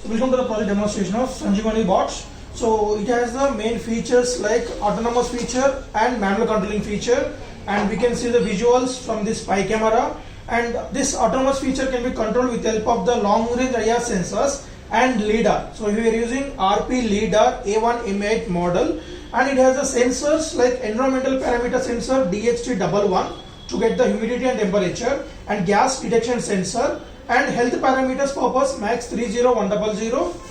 Welcome to the project demonstration of Sanjeevani bots. So it has the main features like autonomous feature and manual controlling feature, and we can see the visuals from this spy camera. And this autonomous feature can be controlled with the help of the long range IR sensors and LiDAR. So we are using RP LiDAR A1 M8 model, and it has the sensors like environmental parameter sensor DHT11 to get the humidity and temperature, and gas detection sensor, and health parameters purpose max 30100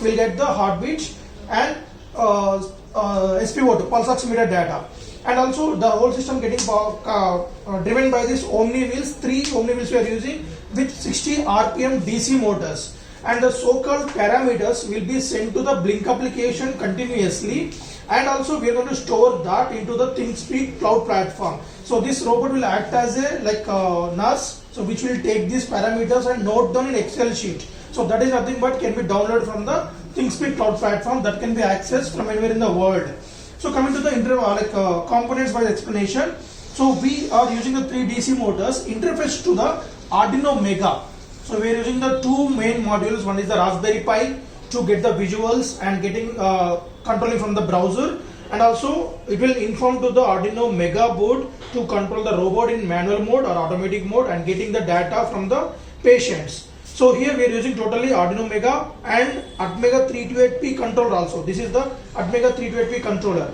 will get the heartbeat and SpO2 pulse oximeter data. And also the whole system getting driven by this Omni wheels. 3 Omni wheels we are using with 60 RPM DC motors, and the so-called parameters will be sent to the Blink application continuously, and also we are going to store that into the ThinkSpeak cloud platform. So this robot will act as a nurse, so which will take these parameters and note down in Excel sheet. So that is nothing but can be downloaded from the ThinkSpeak cloud platform that can be accessed from anywhere in the world. So coming to the components wise explanation. So we are using the 3 DC motors interface to the Arduino Mega. So we are using the 2 main modules. One is the Raspberry Pi to get the visuals and getting controlling from the browser, and also it will inform to the Arduino Mega board to control the robot in manual mode or automatic mode and getting the data from the patients. So here we are using totally Arduino Mega and Atmega 328P controller also. This is the Atmega 328P controller.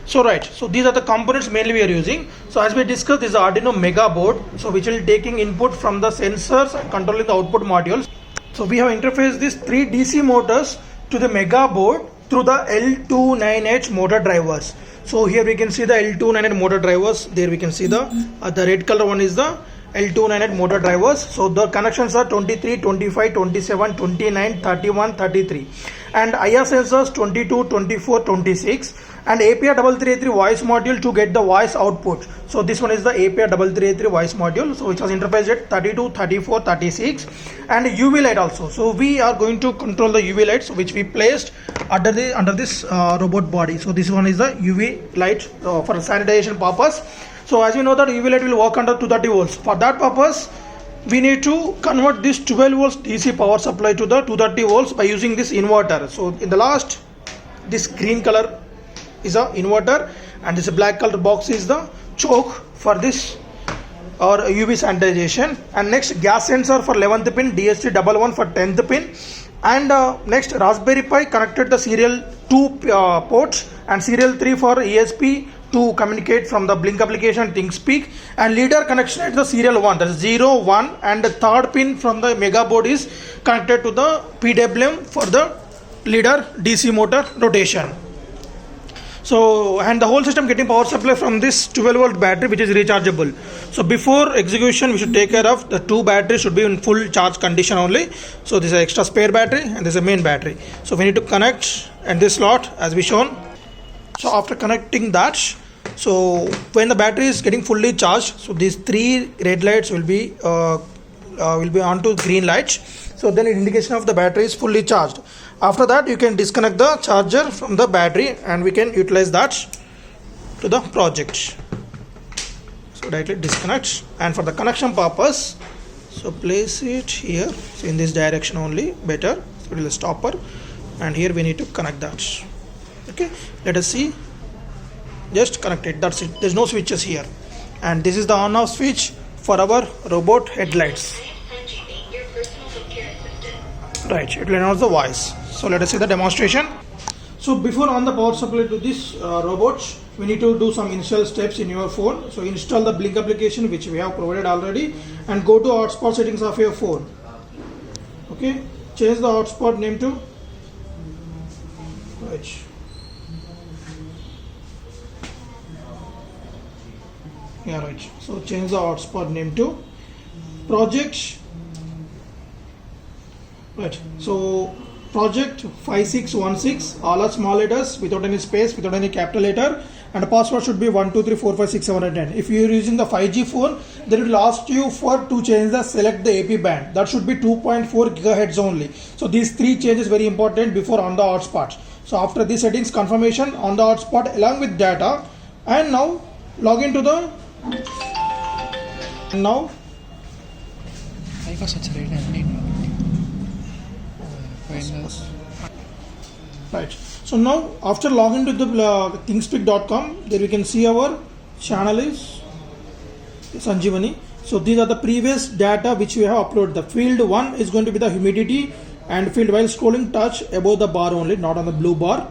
So so these are the components mainly we are using. So as we discussed, this is the Arduino Mega board, so which will taking input from the sensors and controlling the output modules. So we have interfaced these 3 DC motors to the Mega board through the L298 motor drivers. So here we can see the L298 motor drivers. There we can see the red color one is the L298 motor drivers. So the connections are 23, 25, 27, 29, 31, 33, and IR sensors 22, 24, 26, and API 3383 voice module to get the voice output. So this one is the API 3383 voice module, so which was interfaced at 32, 34, 36, and UV light also. So we are going to control the UV lights which we placed under this robot body. So this one is the UV light for sanitization purpose. So as you know that UV light will work under 230 volts. For that purpose, we need to convert this 12 volts DC power supply to the 230 volts by using this inverter. So in the last, this green color is a inverter, and this black color box is the choke for this or UV sanitization. And next, gas sensor for 11th pin, DHT11 for 10th pin, and next Raspberry Pi connected the serial 2 ports and serial 3 for ESP to communicate from the Blink application ThinkSpeak, and LiDAR connection at the serial 1, that is 0, 1, and the 3rd pin from the Mega board is connected to the PWM for the LiDAR DC motor rotation. So, and the whole system getting power supply from this 12 volt battery which is rechargeable. So before execution we should take care of the 2 batteries should be in full charge condition only. So this is an extra spare battery and this is a main battery. So we need to connect and this slot as we shown. So after connecting that, so when the battery is getting fully charged, so these 3 red lights will be on to green lights. So then indication of the battery is fully charged. After that you can disconnect the charger from the battery and we can utilize that to the project. So directly disconnect, and for the connection purpose, so place it here, so in this direction only better. So it will stopper, and here we need to connect that. Okay, let us see, just connect it, that's it. There's no switches here, and this is the on off switch for our robot headlights. Right, it will announce the voice. So let us see the demonstration. So before on the power supply to this robot, we need to do some initial steps in your phone. So install the Blink application which we have provided already, and go to hotspot settings of your phone. Okay, change the hotspot name to right. Yeah, right. So change the hotspot name to project. Right. So project 5616, all are small letters without any space, without any capital letter, and the password should be 1 2 3 4 5 6 7 8 9. If you are using the 5G phone, then it will ask you to change the select the AP band. That should be 2.4 gigahertz only. So these 3 changes very important before on the hotspot. So after these settings, confirmation on the hotspot along with data, and now log into the now Right. So now after logging to the thingspeak.com, there we can see our channel is Sanjeevani. So these are the previous data which we have uploaded. The field 1 is going to be the humidity, and field while scrolling touch above the bar only, not on the blue bar.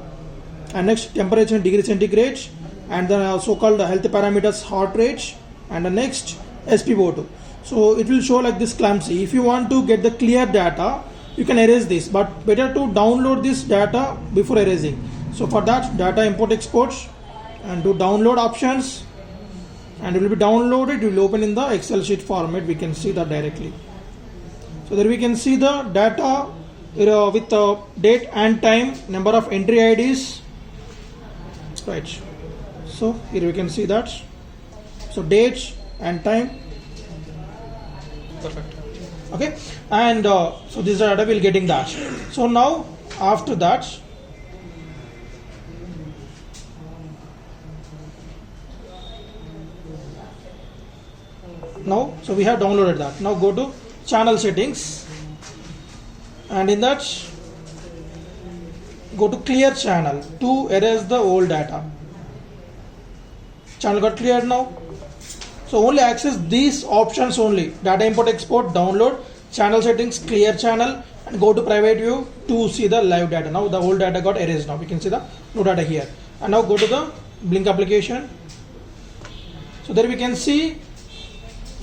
And next temperature in degree centigrade, and the so-called health parameters, heart rate, and the next SpO2. So it will show like this clumsy. If you want to get the clear data, you can erase this, but better to download this data before erasing. So for that, data import export and do download options, and it will be downloaded. It will open in the Excel sheet format. We can see that directly. So there we can see the data with date and time, number of entry IDs. Right. So here we can see that. So date and time. Perfect. Okay. And so this data will getting that. So now after that, so we have downloaded that. Now go to channel settings, and in that go to clear channel to erase the old data. Channel got cleared now. So only access these options only: data import export, download, channel settings, clear channel, and go to private view to see the live data. Now the old data got erased. Now we can see the new data here. And now go to the Blink application. So there we can see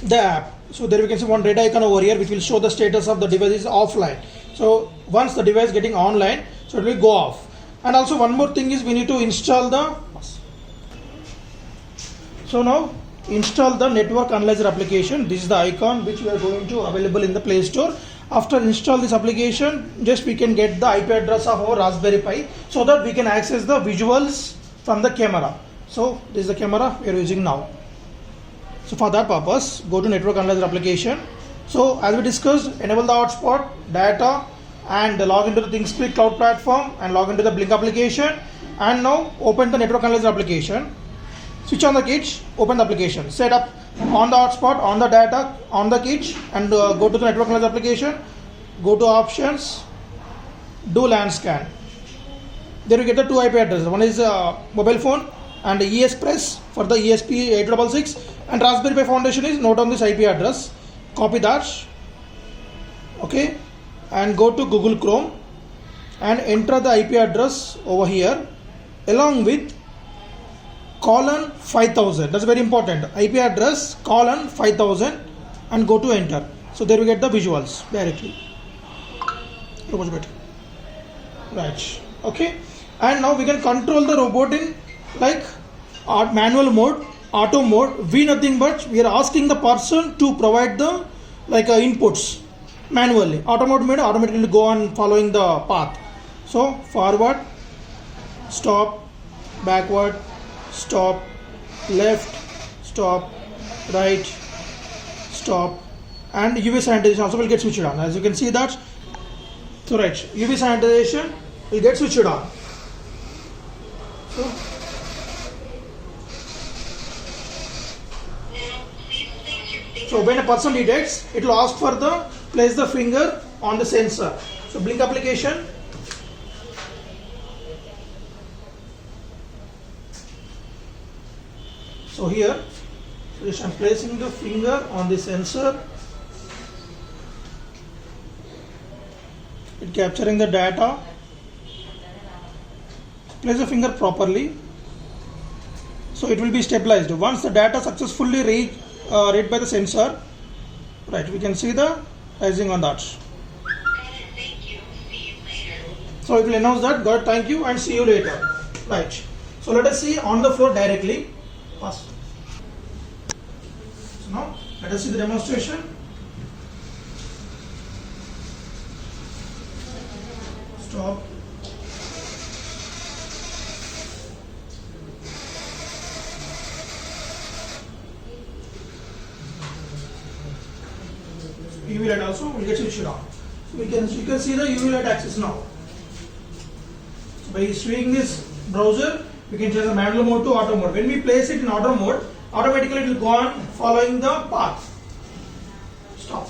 the app. So there we can see one red icon over here which will show the status of the device is offline. So once the device getting online, so it will go off. And also one more thing is we need to install the, so now install the network analyzer application. This is the icon which we are going to available in the Play Store. After install this application, just we can get the IP address of our Raspberry Pi so that we can access the visuals from the camera. So this is the camera we are using now. So for that purpose, go to network analyzer application. So as we discussed, enable the hotspot, data, and log into the ThinkSpeak cloud platform and log into the Blink application. And now open the network analyzer application. Switch on the kit, open the application. Set up on the hotspot, on the data, on the kit, and go to the network analyzer application. Go to options, do LAN scan. There you get the two IP addresses. One is mobile phone and ESPress for the ESP8266, and Raspberry Pi Foundation is note on this IP address. Copy that. Okay, and go to Google Chrome and enter the IP address over here along with :5000. That's very important. IP address :5000 and go to enter. So there we get the visuals directly. Right. Okay. And now we can control the robot in like manual mode, auto mode. We nothing but we are asking the person to provide the inputs manually. Auto mode made automatically go on following the path. So forward, stop, backward, stop, left, stop, right, stop, and UV sanitization also will get switched on. As you can see that. So right, UV sanitization will get switched on. So when a person detects, it will ask for the place the finger on the sensor. So Blink application. So here, I'm placing the finger on the sensor. It capturing the data. Place the finger properly. So it will be stabilized. Once the data successfully read by the sensor, right, we can see the rising on that. So it will announce that, God, thank you and see you later. Right. So let us see on the floor directly. Pass. So now let us see the demonstration. Stop. UV light also will get switched on. So you can see the UV light axis now. So by swinging this browser, we can change the manual mode to auto mode. When we place it in auto mode, automatically it will go on following the path. Stop.